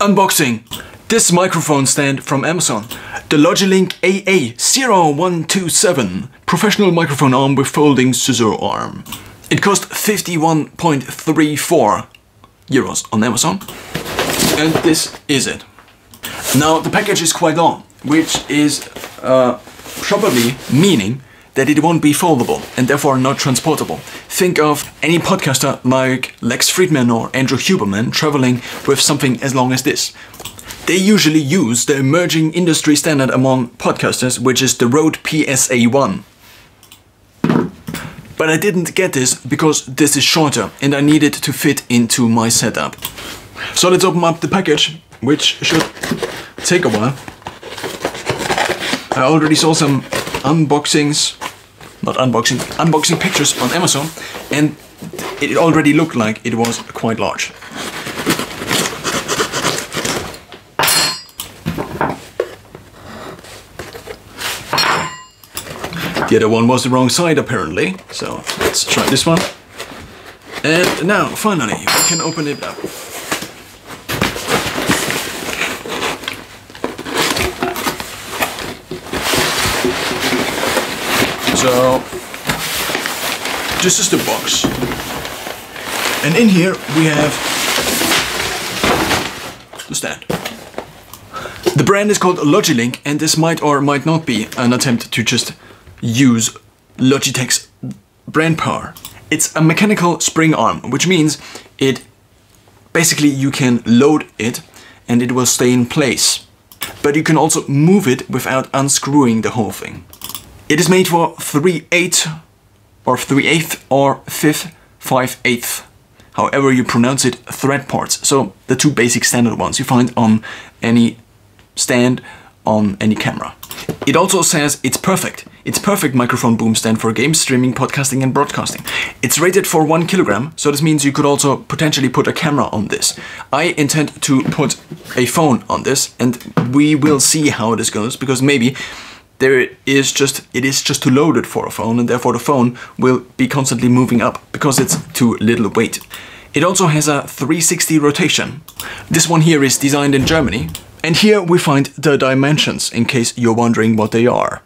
Unboxing. This microphone stand from Amazon. The Logilink AA0127 professional microphone arm with folding scissor arm. It cost 51.34 euros on Amazon. And this is it. Now the package is quite long, which is probably meaning that it won't be foldable and therefore not transportable. Think of any podcaster like Lex Friedman or Andrew Huberman traveling with something as long as this. They usually use the emerging industry standard among podcasters, which is the Rode PSA1. But I didn't get this because this is shorter and I need it to fit into my setup. So let's open up the package, which should take a while. I already saw some unboxing pictures on Amazon, and it already looked like it was quite large. The other one was the wrong side apparently, so let's try this one. And now, finally, we can open it up. So, this is the box. And in here we have the stand. The brand is called Logilink, and this might or might not be an attempt to just use Logitech's brand power. It's a mechanical spring arm, which means basically you can load it and it will stay in place. But you can also move it without unscrewing the whole thing. It is made for 3/8 or 3/8 or 5/8, however you pronounce it, thread ports. So the two basic standard ones you find on any stand, on any camera. It also says it's perfect. It's perfect microphone boom stand for game streaming, podcasting and broadcasting. It's rated for 1 kilogram, so this means you could also potentially put a camera on this. I intend to put a phone on this, and we will see how this goes, because maybe it is just too loaded for a phone, and therefore the phone will be constantly moving up because it's too little weight. It also has a 360 rotation. This one here is designed in Germany. And here we find the dimensions, in case you're wondering what they are.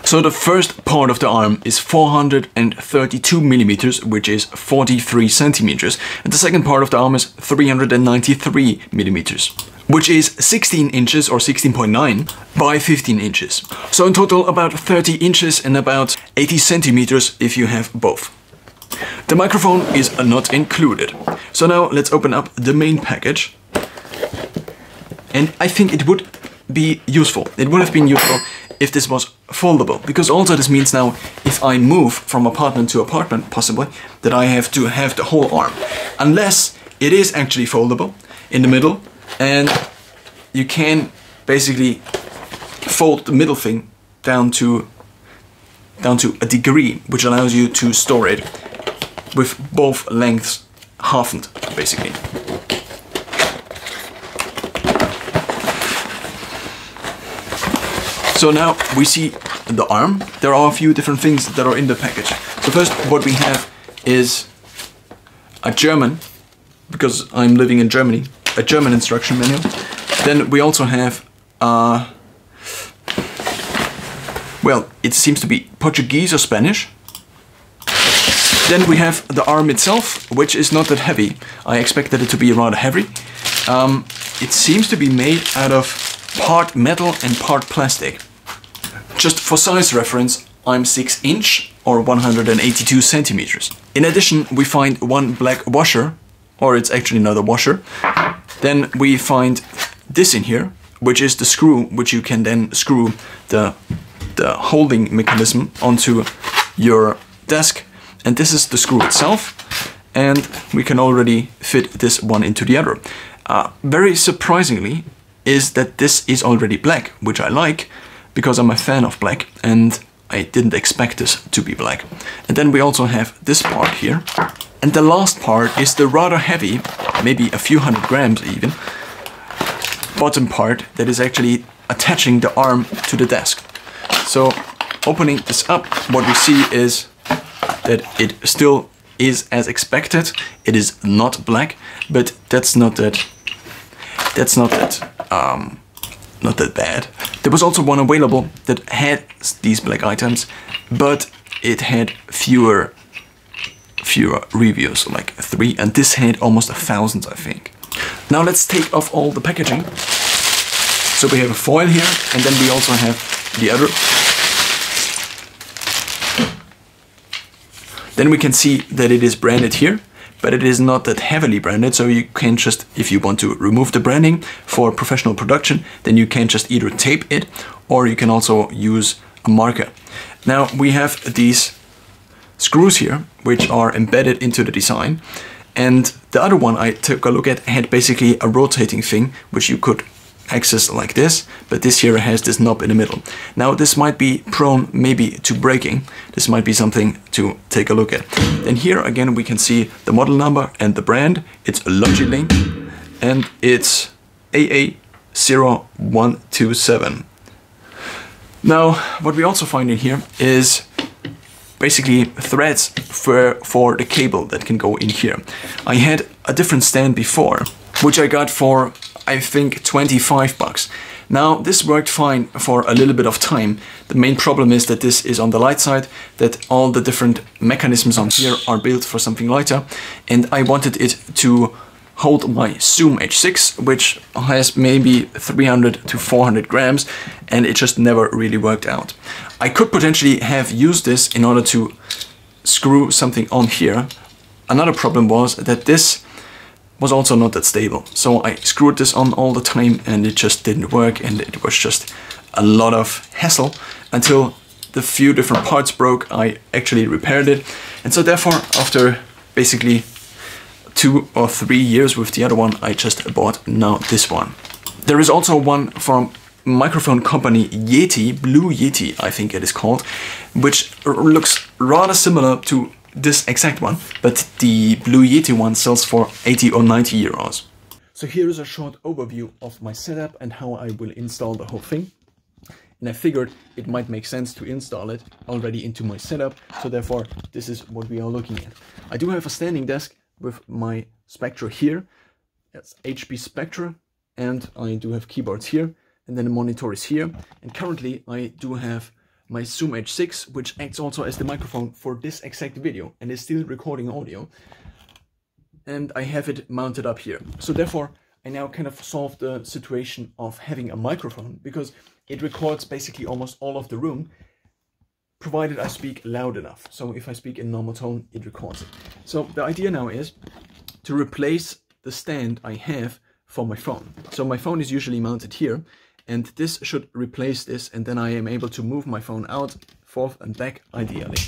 So the first part of the arm is 432 millimeters, which is 43 centimeters. And the second part of the arm is 393 millimeters, which is 16 inches or 16.9 by 15 inches. So in total about 30 inches and about 80 centimeters if you have both. The microphone is not included. So now let's open up the main package. And I think it would be useful. It would have been useful if this was foldable, because also this means now if I move from apartment to apartment, possibly, that I have to have the whole arm. Unless it is actually foldable in the middle, and you can basically fold the middle thing down to a degree, which allows you to store it with both lengths halved, basically. So now we see the arm. There are a few different things that are in the package. So first, what we have is a German, because I'm living in Germany, a German instruction manual. Then we also have, well, it seems to be Portuguese or Spanish. Then we have the arm itself, which is not that heavy. I expected it to be rather heavy. It seems to be made out of part metal and part plastic. Just for size reference, I'm 6 inch or 182 centimeters. In addition, we find one black washer, or it's actually not a washer. Then we find this in here, which is the screw, which you can then screw the holding mechanism onto your desk. And this is the screw itself. And we can already fit this one into the other. Very surprisingly is that this is already black, which I like, because I'm a fan of black, and I didn't expect this to be black. And then we also have this part here. And the last part is the rather heavy, maybe a few hundred grams even, bottom part that is actually attaching the arm to the desk. So opening this up, what we see is that it still is as expected. It is not black, but that's not that bad. There was also one available that had these black items, but it had fewer reviews, like 3, and this had almost 1,000, I think. Now let's take off all the packaging. So we have a foil here, and then we also have the other. Then we can see that it is branded here, but it is not that heavily branded, so you can just, if you want to remove the branding for professional production, then you can just either tape it, or you can also use a marker. Now we have these screws here, which are embedded into the design, and the other one I took a look at had basically a rotating thing, which you could access like this, but this here has this knob in the middle. Now this might be prone maybe to breaking. This might be something to take a look at. Then here again we can see the model number and the brand. It's a Logilink and it's AA0127. Now what we also find in here is basically threads for the cable that can go in here. I had a different stand before, which I got for I think 25 bucks. Now this worked fine for a little bit of time. The main problem is that this is on the light side, that all the different mechanisms on here are built for something lighter, and I wanted it to hold my Zoom H6, which has maybe 300 to 400 grams, and it just never really worked out. I could potentially have used this in order to screw something on here. Another problem was that this was also not that stable. So I screwed this on all the time and it just didn't work, and it was just a lot of hassle until the few different parts broke. I actually repaired it. And so therefore, after basically 2 or 3 years with the other one, I just bought now this one. There is also one from microphone company Yeti, Blue Yeti I think it is called, which looks rather similar to this exact one, but the Blue Yeti one sells for 80 or 90 euros. So here is a short overview of my setup and how I will install the whole thing. And I figured it might make sense to install it already into my setup, so therefore this is what we are looking at. I do have a standing desk with my Spectra here. It's HP Spectra, and I do have keyboards here, and then the monitor is here. And currently I do have my Zoom H6, which acts also as the microphone for this exact video and is still recording audio. And I have it mounted up here. So therefore, I now kind of solved the situation of having a microphone, because it records basically almost all of the room, provided I speak loud enough. So if I speak in normal tone, it records it. So the idea now is to replace the stand I have for my phone. So my phone is usually mounted here, and this should replace this, and then I am able to move my phone out, forth and back ideally.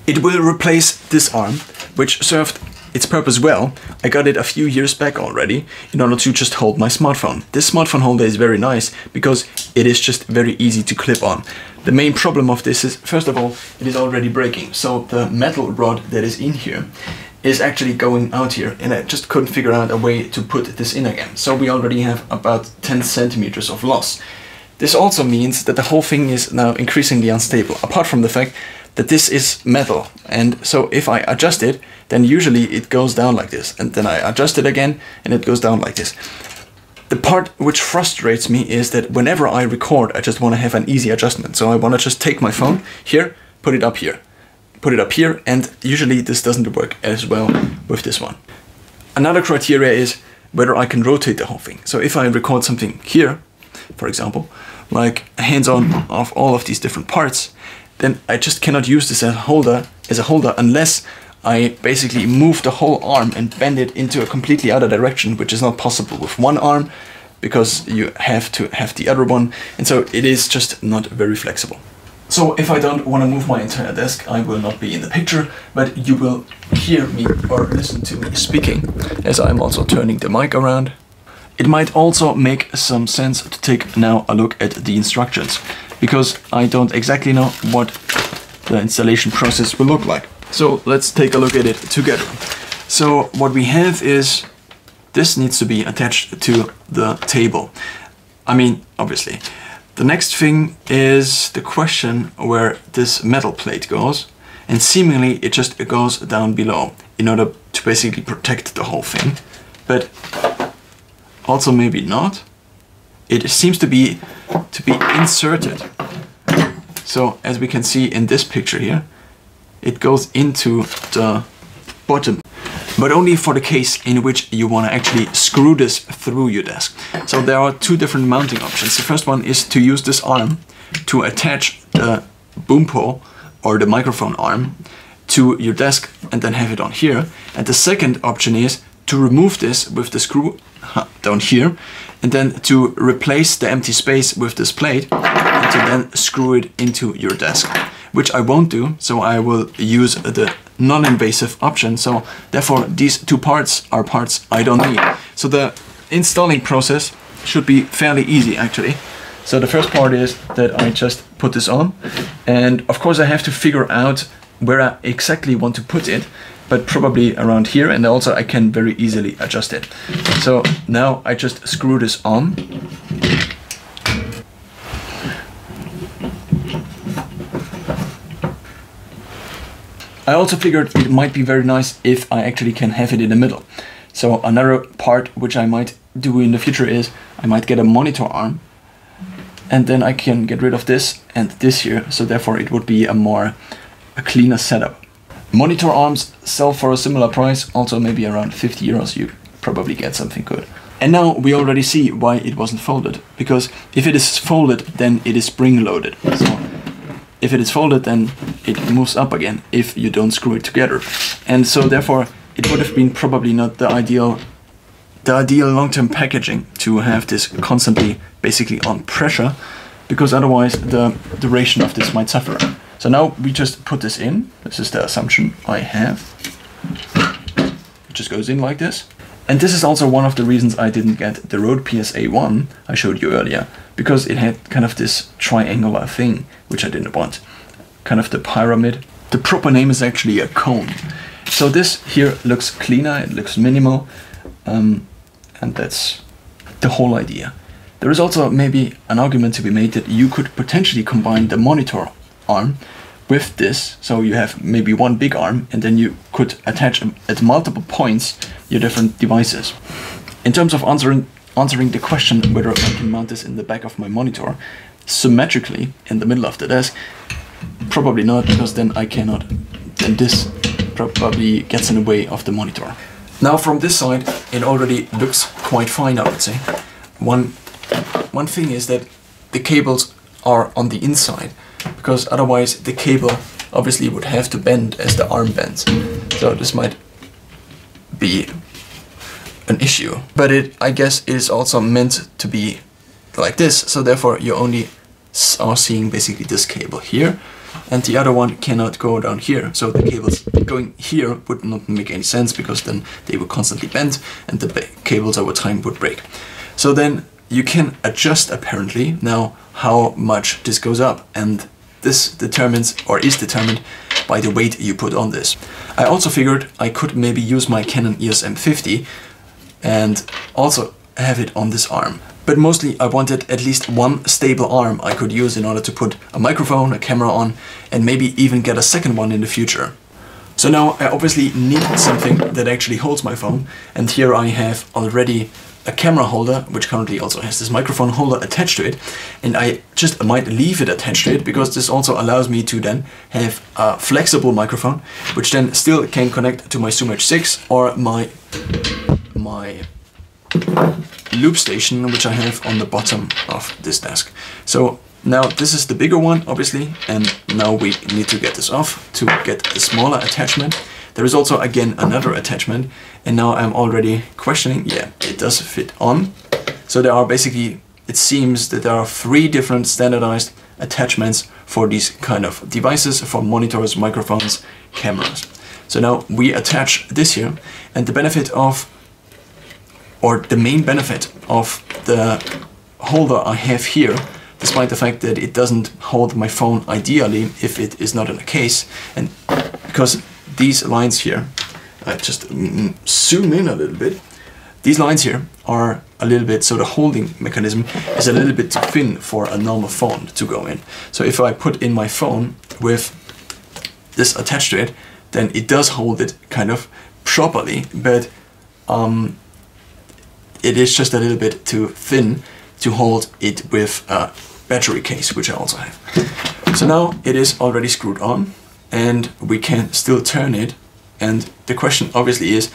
It will replace this arm, which served its purpose well. I got it a few years back already in order to just hold my smartphone. This smartphone holder is very nice because it is just very easy to clip on. The main problem of this is, first of all, it is already breaking. So the metal rod that is in here is actually going out here, and I just couldn't figure out a way to put this in again. So we already have about 10 centimeters of loss. This also means that the whole thing is now increasingly unstable, apart from the fact that this is metal. And so if I adjust it, then usually it goes down like this, and then I adjust it again and it goes down like this. The part which frustrates me is that whenever I record, I just want to have an easy adjustment. So I want to just take my phone here, put it up here, put it up here, and usually this doesn't work as well with this one. Another criteria is whether I can rotate the whole thing. So if I record something here, for example, like hands-on of all of these different parts, then I just cannot use this as a holder unless I basically move the whole arm and bend it into a completely other direction, which is not possible with one arm because you have to have the other one, and so it is just not very flexible. So if I don't want to move my entire desk, I will not be in the picture, but you will hear me or listen to me speaking as I'm also turning the mic around. It might also make some sense to take now a look at the instructions, because I don't exactly know what the installation process will look like. So let's take a look at it together. So what we have is, this needs to be attached to the table. I mean, obviously. The next thing is the question where this metal plate goes. and seemingly it just goes down below in order to basically protect the whole thing. But also maybe not. It seems to be inserted. So as we can see in this picture here, it goes into the bottom, but only for the case in which you want to actually screw this through your desk. So there are two different mounting options. The first one is to use this arm to attach the boom pole or the microphone arm to your desk and then have it on here. And the second option is to remove this with the screw down here and then to replace the empty space with this plate and to then screw it into your desk, which I won't do, so I will use the non-invasive option. So therefore these two parts are parts I don't need. So the installing process should be fairly easy actually. So the first part is that I just put this on, and of course I have to figure out where I exactly want to put it, but probably around here, and also I can very easily adjust it. So now I just screw this on. I also figured it might be very nice if I actually can have it in the middle. So another part which I might do in the future is I might get a monitor arm, and then I can get rid of this and this here, so therefore it would be a cleaner setup. Monitor arms sell for a similar price, also maybe around 50 euros, you probably get something good. And now we already see why it wasn't folded, because if it is folded then it is spring loaded. So if it is folded then it moves up again if you don't screw it together. And so therefore it would have been probably not the ideal long-term packaging to have this constantly basically on pressure, because otherwise the duration of this might suffer. So now we just put this in. This is the assumption I have. It just goes in like this. And this is also one of the reasons I didn't get the Rode PSA1 I showed you earlier, because it had kind of this triangular thing, which I didn't want. Kind of the pyramid. The proper name is actually a cone. So this here looks cleaner, it looks minimal, and that's the whole idea. There is also maybe an argument to be made that you could potentially combine the monitor arm with this, so you have maybe one big arm and then you could attach at multiple points your different devices. In terms of answering the question whether I can mount this in the back of my monitor symmetrically in the middle of the desk, probably not, because then I cannot, then this probably gets in the way of the monitor. Now from this side it already looks quite fine, I would say. One thing is that the cables are on the inside, because otherwise the cable obviously would have to bend as the arm bends. So this might be an issue. But I guess it is also meant to be like this, so therefore you only are seeing basically this cable here, and the other one cannot go down here. So the cables going here would not make any sense, because then they would constantly bend and the cables over time would break. So then you can adjust apparently now how much this goes up, and this determines, or is determined, by the weight you put on this. I also figured I could maybe use my Canon EOS M50 and also have it on this arm. But mostly I wanted at least one stable arm I could use in order to put a microphone, a camera on, and maybe even get a second one in the future. So now I obviously need something that actually holds my phone, and here I have already a camera holder, which currently also has this microphone holder attached to it, and I just might leave it attached to it, because this also allows me to then have a flexible microphone, which then still can connect to my Zoom H6 or my loop station, which I have on the bottom of this desk. So now this is the bigger one, obviously, and now we need to get this off to get the smaller attachment. There is also again another attachment, and now I'm already questioning, yeah, it does fit on. So there are basically, it seems that there are 3 different standardized attachments for these kind of devices, for monitors, microphones, cameras. So now we attach this here, and the benefit of, or the main benefit of the holder I have here, despite the fact that it doesn't hold my phone ideally if it is not in a case, and because these lines here, I just zoom in a little bit, these lines here are a little bit, so the holding mechanism is a little bit too thin for a normal phone to go in. So if I put in my phone with this attached to it, then it does hold it kind of properly, but it is just a little bit too thin to hold it with a battery case, which I also have. So now it is already screwed on and we can still turn it. And the question obviously is,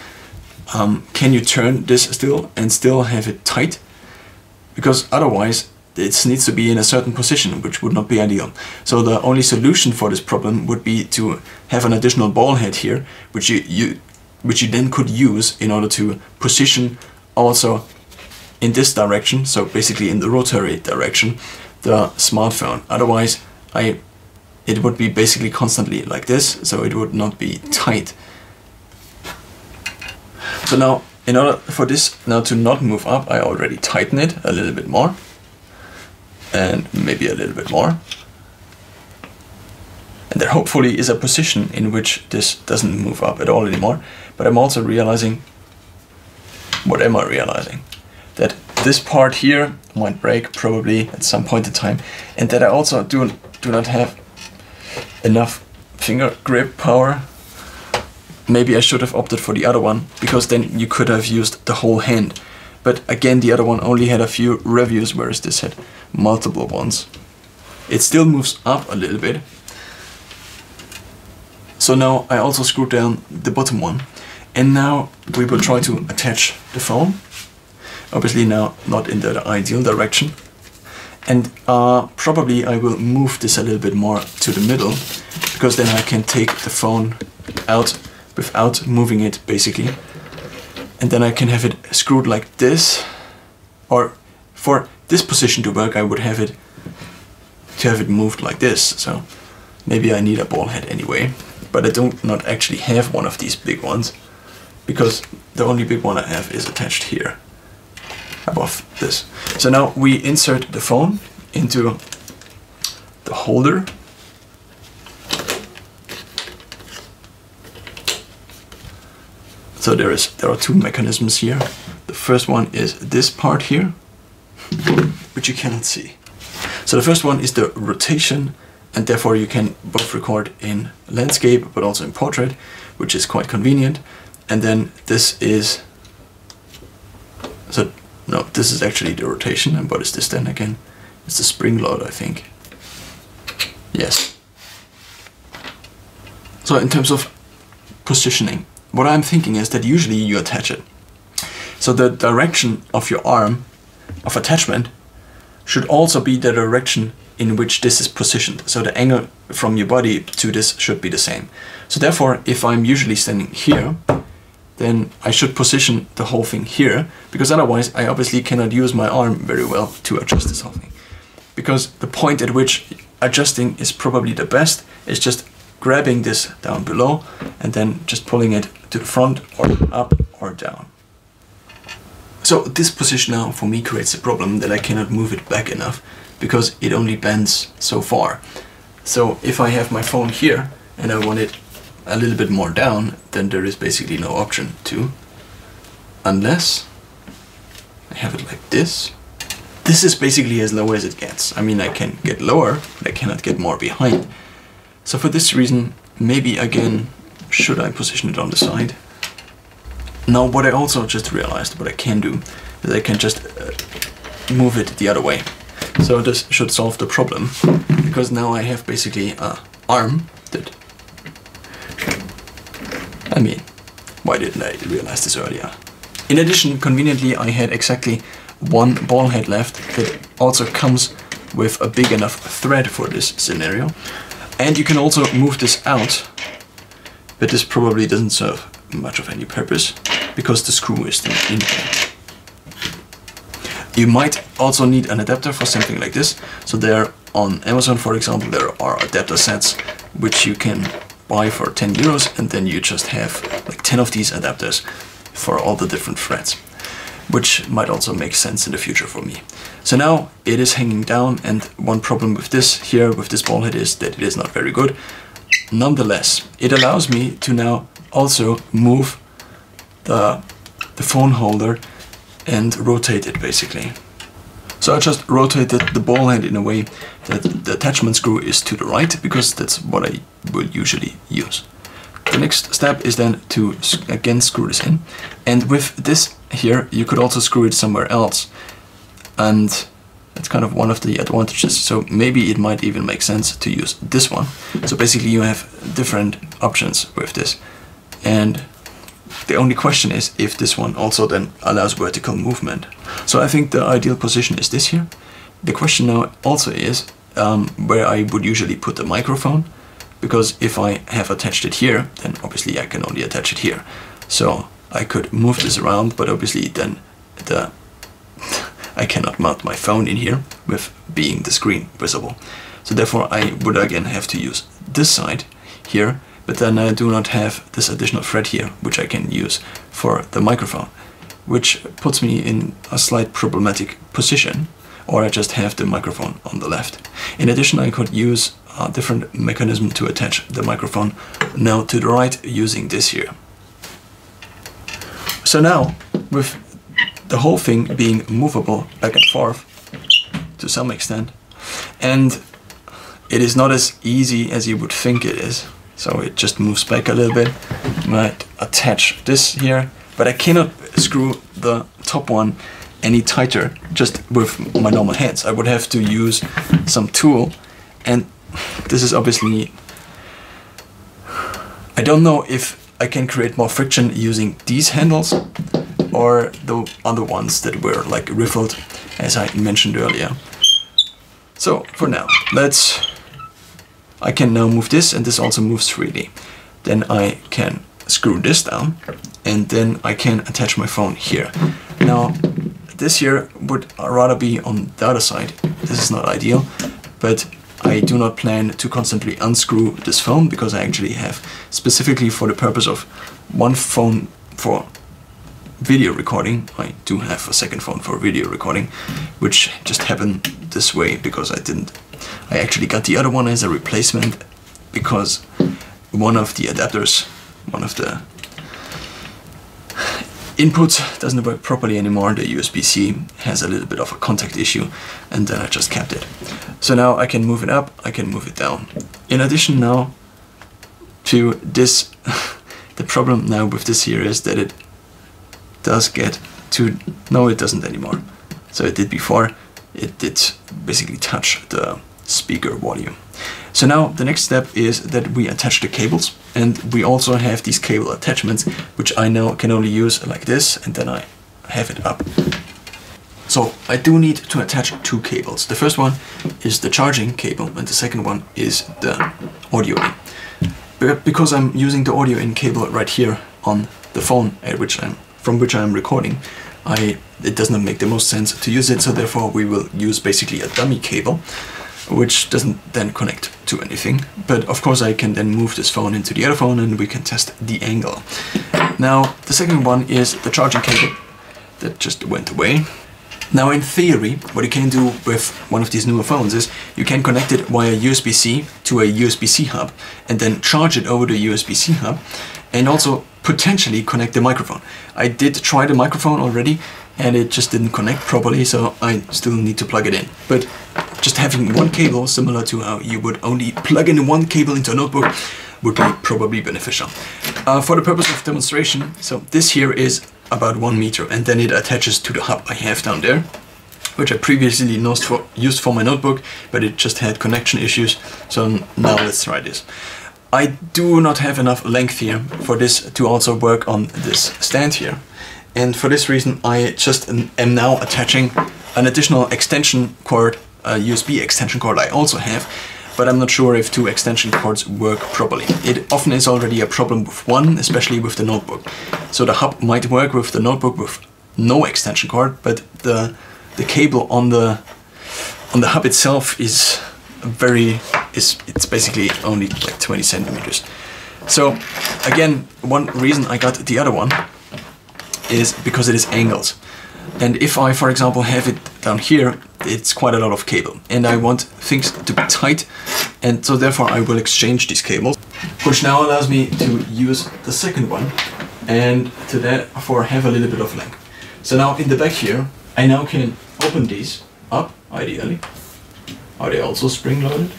can you turn this still and still have it tight? Because otherwise it needs to be in a certain position, which would not be ideal. So the only solution for this problem would be to have an additional ball head here, which you then could use in order to position also in this direction, so basically in the rotary direction, the smartphone. Otherwise it would be basically constantly like this, so it would not be tight. So now, in order for this now to not move up, I already tighten it a little bit more. And maybe a little bit more. And there hopefully is a position in which this doesn't move up at all anymore. But I'm also realizing, what am I realizing? That this part here might break probably at some point in time, and that I also do not have enough finger grip power. Maybe I should have opted for the other one, because then you could have used the whole hand. But again, the other one only had a few reviews, whereas this had multiple ones. It still moves up a little bit. So now I also screwed down the bottom one. And now we will try to attach the phone. Obviously now not in the ideal direction. And probably I will move this a little bit more to the middle, because then I can take the phone out without moving it basically. And then I can have it screwed like this, or for this position to work I would have it moved like this. So maybe I need a ball head anyway, but I do not actually have one of these big ones, because the only big one I have is attached here above this. So now we insert the phone into the holder. So there are two mechanisms here. The first one is this part here, which you cannot see. So the first one is the rotation, and therefore you can both record in landscape but also in portrait, which is quite convenient. And then this is, so no, this is actually the rotation. And what is this then again? It's the spring load, I think. Yes. So in terms of positioning, what I'm thinking is that usually you attach it. So the direction of your arm of attachment should also be the direction in which this is positioned. So the angle from your body to this should be the same. So therefore, if I'm usually standing here, then I should position the whole thing here, because otherwise I obviously cannot use my arm very well to adjust this whole thing. Because the point at which adjusting is probably the best is just grabbing this down below and then just pulling it to the front or up or down. So this position now for me creates a problem that I cannot move it back enough, because it only bends so far. So if I have my phone here and I want it a little bit more down, then there is basically no option to, unless I have it like this. This is basically as low as it gets. I mean, I can get lower, but I cannot get more behind. So for this reason, maybe again, should I position it on the side? Now what I also just realized, what I can do, is I can just move it the other way. So this should solve the problem, because now I have basically an arm that, I mean, why didn't I realize this earlier? In addition, conveniently, I had exactly one ball head left that also comes with a big enough thread for this scenario. And you can also move this out, but this probably doesn't serve much of any purpose, because the screw is still in there. You might also need an adapter for something like this. So there on Amazon, for example, there are adapter sets which you can buy for 10 euros, and then you just have like 10 of these adapters for all the different threads, which might also make sense in the future for me. So now it is hanging down, and one problem with this here, with this ball head, is that it is not very good. Nonetheless, it allows me to now also move the phone holder and rotate it basically. So I just rotated the ball head in a way that the attachment screw is to the right, because that's what I will usually use. The next step is then to again screw this in, and with this here you could also screw it somewhere else, and that's kind of one of the advantages. So maybe it might even make sense to use this one. So basically you have different options with this, and the only question is if this one also then allows vertical movement. So I think the ideal position is this here. The question now also is where I would usually put the microphone, because if I have attached it here, then obviously I can only attach it here. So I could move this around, but obviously then I cannot mount my phone in here with being the screen visible. So therefore I would again have to use this side here, but then I do not have this additional thread here, which I can use for the microphone, which puts me in a slight problematic position, or I just have the microphone on the left. In addition, I could use a different mechanism to attach the microphone now to the right using this here. So now, with the whole thing being movable back and forth to some extent, and it is not as easy as you would think it is. So it just moves back a little bit. I might attach this here, but I cannot screw the top one any tighter just with my normal hands. I would have to use some tool, and this is obviously, I don't know if I can create more friction using these handles or the other ones that were like riffled, as I mentioned earlier. So for now, I can now move this, and this also moves freely. Then I can screw this down, and then I can attach my phone here. Now, this here would rather be on the other side. This is not ideal, but I do not plan to constantly unscrew this phone, because I actually have, specifically for the purpose of one phone for video recording, I do have a second phone for video recording, which just happened this way because I actually got the other one as a replacement, because one of the adapters, one of the inputs doesn't work properly anymore. The USB-C has a little bit of a contact issue, and then I just kept it. So now I can move it up, I can move it down. In addition now to this, the problem now with this here is that it does get to, no it doesn't anymore. So it did before, it did basically touch the speaker volume. So now the next step is that we attach the cables, and we also have these cable attachments, which I now can only use like this, and then I have it up. So I do need to attach two cables. The first one is the charging cable, and the second one is the audio in. But because I'm using the audio in cable right here on the phone from which I'm recording, it does not make the most sense to use it, so therefore we will use basically a dummy cable, which doesn't then connect to anything. But of course I can then move this phone into the other phone, and we can test the angle. Now the second one is the charging cable that just went away. Now in theory, what you can do with one of these newer phones is you can connect it via USB-C to a USB-C hub, and then charge it over the USB-C hub, and also potentially connect the microphone. I did try the microphone already, and it just didn't connect properly, so I still need to plug it in. But just having one cable, similar to how you would only plug in one cable into a notebook, would be probably beneficial. For the purpose of demonstration, so this here is about 1 meter, and then it attaches to the hub I have down there, which I previously used for my notebook, but it just had connection issues. So now let's try this. I do not have enough length here for this to also work on this stand here. And for this reason, I just am now attaching an additional extension cord, a USB extension cord I also have, but I'm not sure if 2 extension cords work properly. It often is already a problem with one, especially with the notebook. So the hub might work with the notebook with no extension cord, but the cable on the hub itself is it's basically only like 20 centimeters. So again, one reason I got the other one is because it is angled. And if I, for example, have it down here, it's quite a lot of cable, and I want things to be tight, and so therefore I will exchange these cables, which now allows me to use the second one, and to therefore have a little bit of length. So now in the back here, I now can open these up, ideally. Are they also spring-loaded?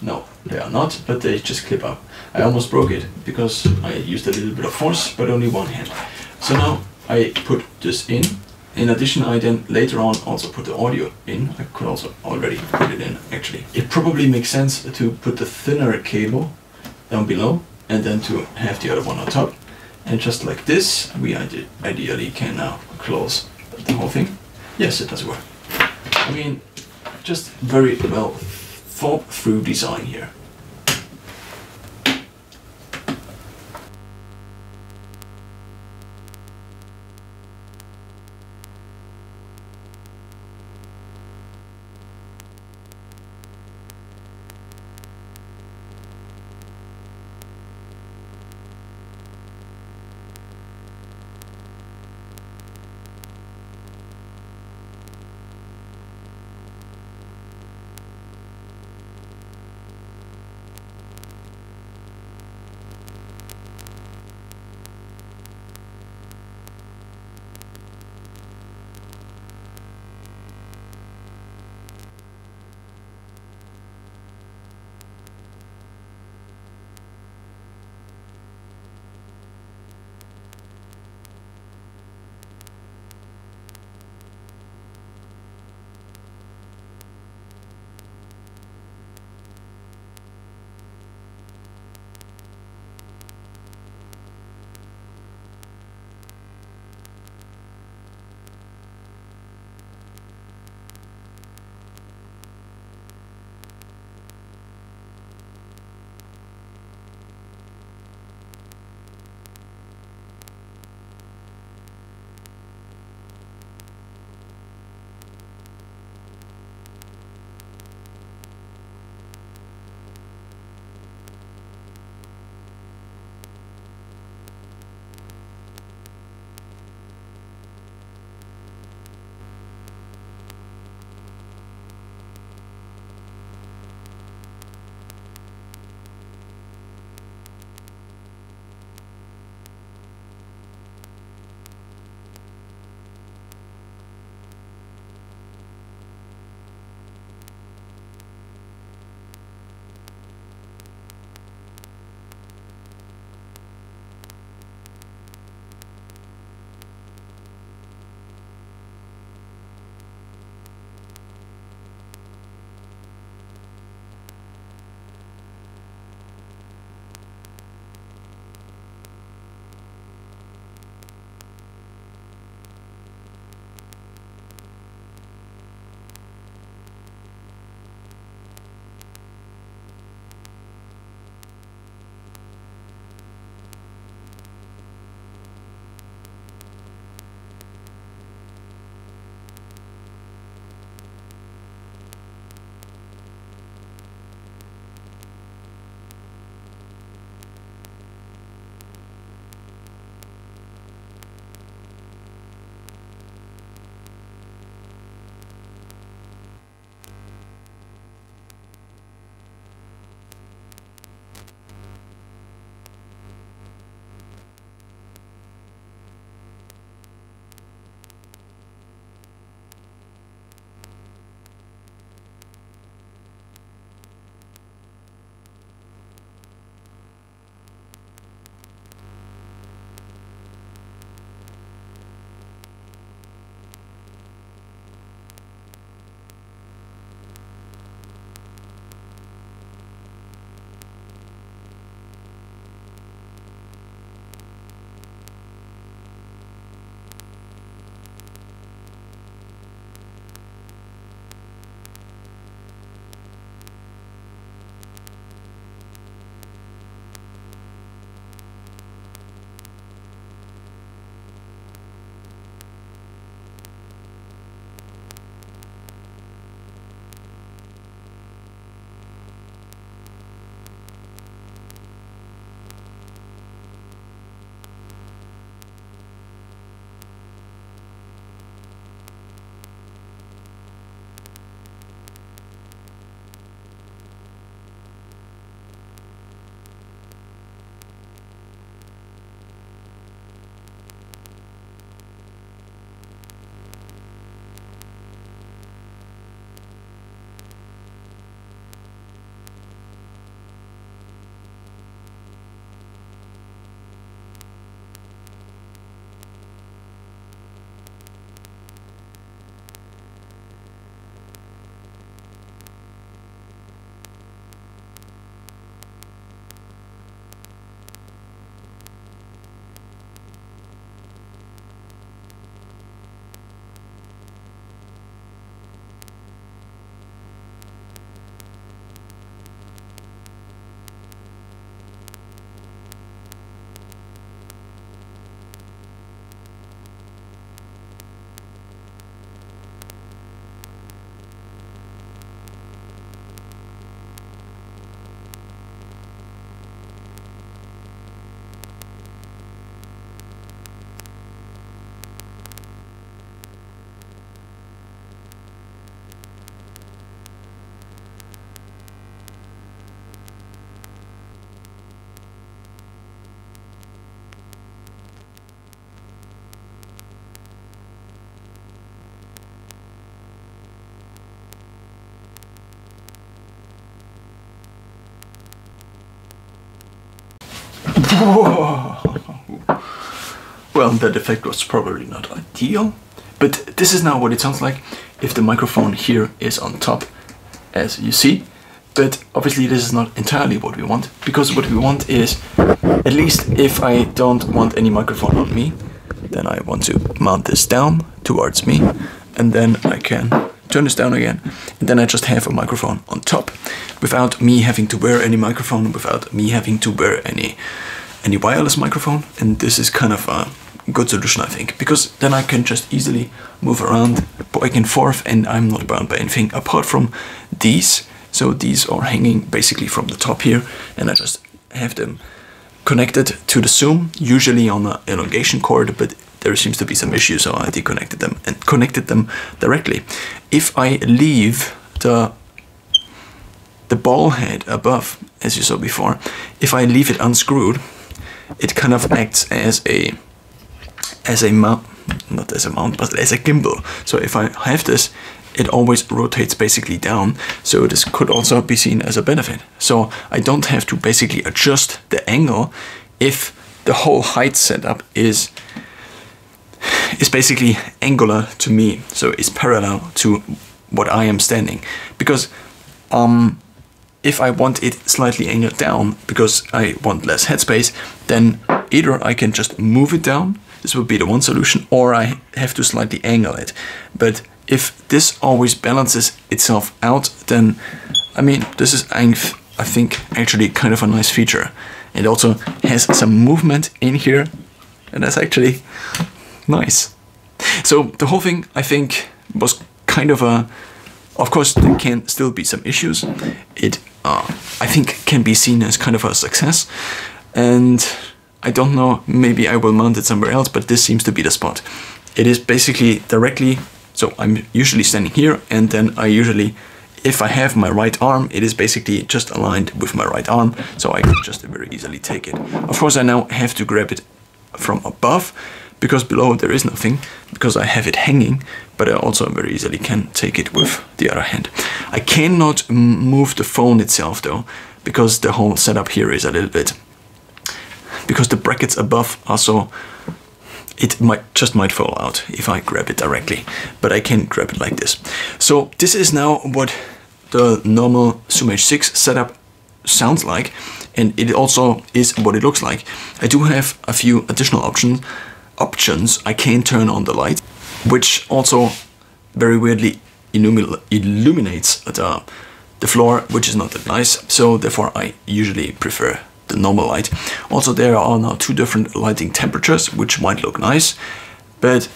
No, they are not, but they just clip up. I almost broke it because I used a little bit of force, but only one hand. So now I put this in. In addition, I then later on also put the audio in. I could also already put it in, actually. It probably makes sense to put the thinner cable down below and then to have the other one on top. And just like this, we ideally can now close the whole thing. Yes, it does work. I mean, just very well thought through design here. Well, that effect was probably not ideal, but this is now what it sounds like if the microphone here is on top, as you see. But obviously this is not entirely what we want, because what we want is, at least if I don't want any microphone on me, then I want to mount this down towards me, and then I can turn this down again, and then I just have a microphone on top, without me having to wear any microphone, without me having to wear any wireless microphone. And this is kind of a good solution, I think, because then I can just easily move around back and forth, and I'm not bound by anything apart from these. So these are hanging basically from the top here, and I just have them connected to the Zoom, usually on an elongation cord, but there seems to be some issues, so I deconnected them and connected them directly. If I leave the ball head above, as you saw before, if I leave it unscrewed, it kind of acts as a mount, not as a mount, but as a gimbal. So if I have this, it always rotates basically down, so this could also be seen as a benefit. So I don't have to basically adjust the angle if the whole height setup is basically angular to me, so it's parallel to what I am standing. Because if I want it slightly angled down because I want less headspace, then either I can just move it down, this would be the one solution, or I have to slightly angle it. But if this always balances itself out, then, I mean, this is, I think, actually kind of a nice feature. It also has some movement in here, and that's actually nice. So the whole thing, I think, was kind of a, of course there can still be some issues. It, I think, can be seen as kind of a success, and I don't know, maybe I will mount it somewhere else, but this seems to be the spot. It is basically directly, so I'm usually standing here, and then I usually, if I have my right arm, it is basically just aligned with my right arm, so I can just very easily take it. Of course I now have to grab it from above, because below there is nothing, because I have it hanging, but I also very easily can take it with the other hand. I cannot move the phone itself though, because the whole setup here is a little bit, because the brackets above are so, it might fall out if I grab it directly, but I can grab it like this. So this is now what the normal Zoom H6 setup sounds like, and it also is what it looks like. I do have a few additional options. I can turn on the light, which also very weirdly illuminates the floor, which is not that nice, so therefore I usually prefer the normal light. Also, there are now two different lighting temperatures, which might look nice, but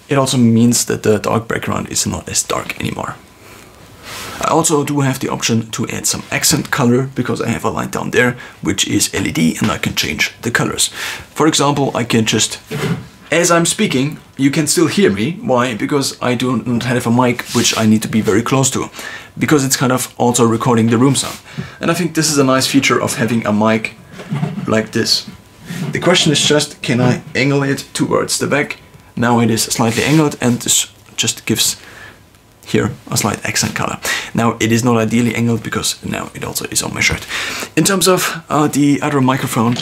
it also means that the dark background is not as dark anymore. I also do have the option to add some accent color, because I have a light down there which is LED, and I can change the colors. For example, I can just, as I'm speaking, you can still hear me. Why? Because I do not have a mic which I need to be very close to, because it's kind of also recording the room sound. And I think this is a nice feature of having a mic like this. The question is just, can I angle it towards the back? Now it is slightly angled, and this just gives here a slight accent color. Now it is not ideally angled because now it also is on my shirt. In terms of the other microphone,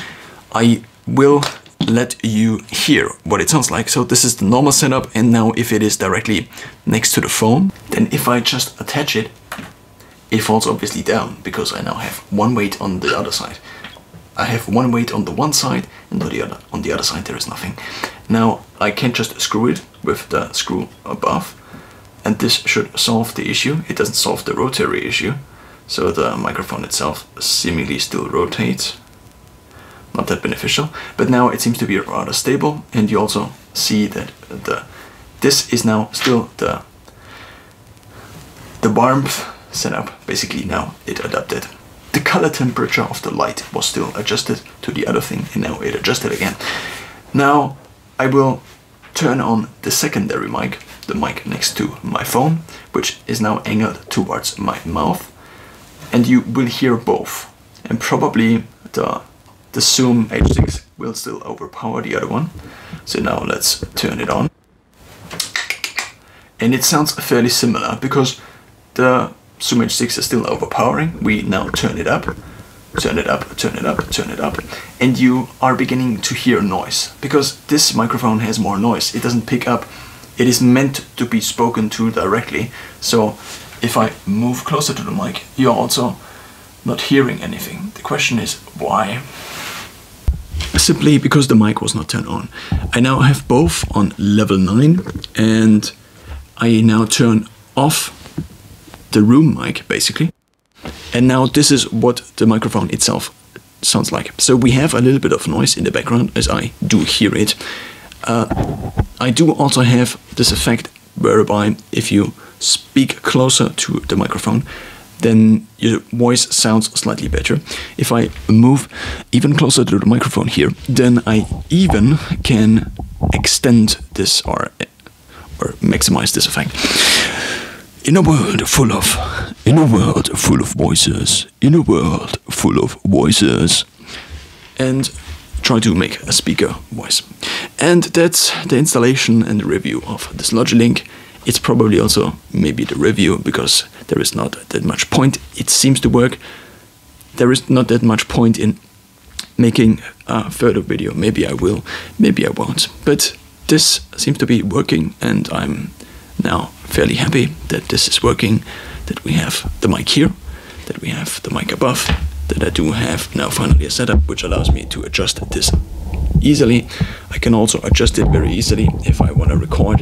I will let you hear what it sounds like. So this is the normal setup, and now if it is directly next to the phone, then if I just attach it, it falls obviously down, because I now have one weight on the other side. I have one weight on the one side, and on the other side there is nothing. Now I can just screw it with the screw above, and this should solve the issue. It doesn't solve the rotary issue, so the microphone itself seemingly still rotates. Not that beneficial, but now it seems to be rather stable, and you also see that this is now still the warmth setup. Basically now it adapted. The color temperature of the light was still adjusted to the other thing, and now it adjusted again. Now I will turn on the secondary mic, the mic next to my phone, which is now angled towards my mouth, and you will hear both. And probably the Zoom H6 will still overpower the other one. So now let's turn it on. And it sounds fairly similar, because the Zoom H6 is still overpowering. We now turn it up, turn it up, turn it up, turn it up, and you are beginning to hear noise, because this microphone has more noise. It doesn't pick up. It is meant to be spoken to directly. So if I move closer to the mic, you're also not hearing anything. The question is why? Simply because the mic was not turned on. I now have both on level 9, and I now turn off the room mic basically. And now this is what the microphone itself sounds like. So we have a little bit of noise in the background, as I do hear it. I do also have this effect whereby if you speak closer to the microphone, then your voice sounds slightly better. If I move even closer to the microphone here, then I even can extend this or maximize this effect. In a world full of voices, and try to make a speaker voice. And that's the installation and the review of this Logilink. It's probably also maybe the review, because there is not that much point. It seems to work. There is not that much point in making a further video. Maybe I will, maybe I won't. But this seems to be working, and I'm now fairly happy that this is working, that we have the mic here, that we have the mic above, that I do have now finally a setup which allows me to adjust this easily. I can also adjust it very easily if I want to record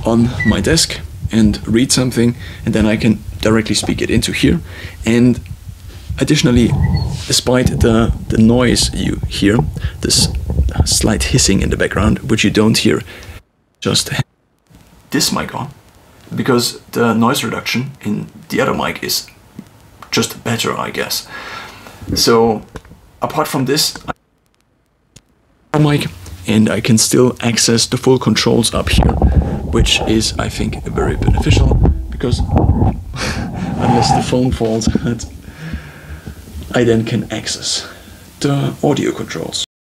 on my desk and read something, and then I can directly speak it into here. And additionally, despite the noise you hear, this slight hissing in the background, which you don't hear, just this mic on, because the noise reduction in the other mic is just better, I guess. So apart from this mic, and I can still access the full controls up here, which is, I think, very beneficial, because unless the phone falls, I then can access the audio controls.